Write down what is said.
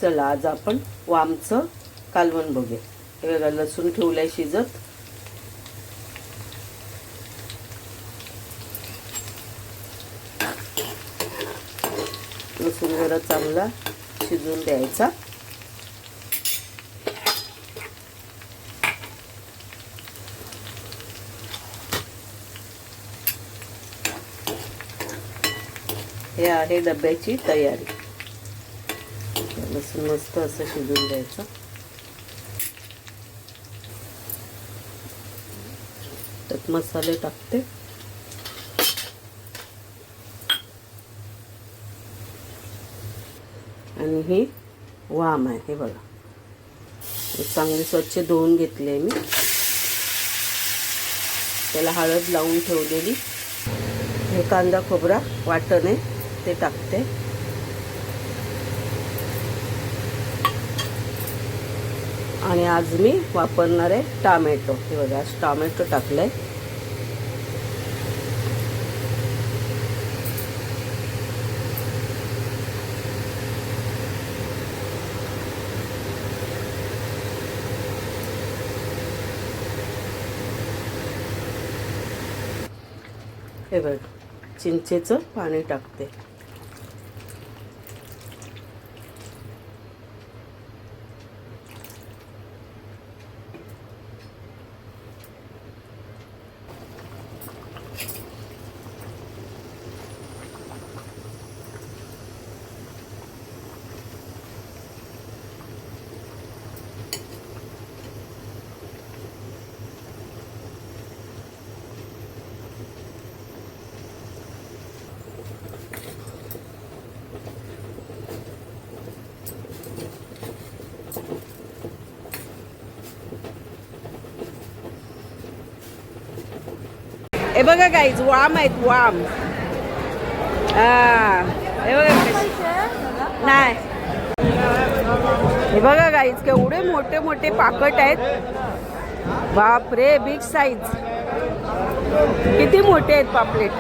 चला आज आपण वामचं कालवण बघूया। हे बघा लसूण ठेवलाय शिजत। लसूण जरा चांगला शिजून द्यायचा। हे आहे डब्याची तयारी। लसूण मस्त असं शिजून द्यायचं। त्यात मसाले टाकते। आणि हे वाम आहे, हे बघा चांगली स्वच्छ धुवून घेतले मी। त्याला हळद लावून ठेवलेली। हे कांदा खोबरा वाटण आहे ते टाकते। आणि आज मी वापरणार आहे टोमॅटो। हे बघा आज टोमॅटो टाकलाय। हे बघ चिंचेचं पाणी टाकते। हे बघा गाईज वाम आहेत, वाम। हे बघा नाही, हे बघा गाईज केवढे मोठे मोठे पाकट आहेत। बाप रे, बिग साईज, किती मोठे आहेत पापलेट।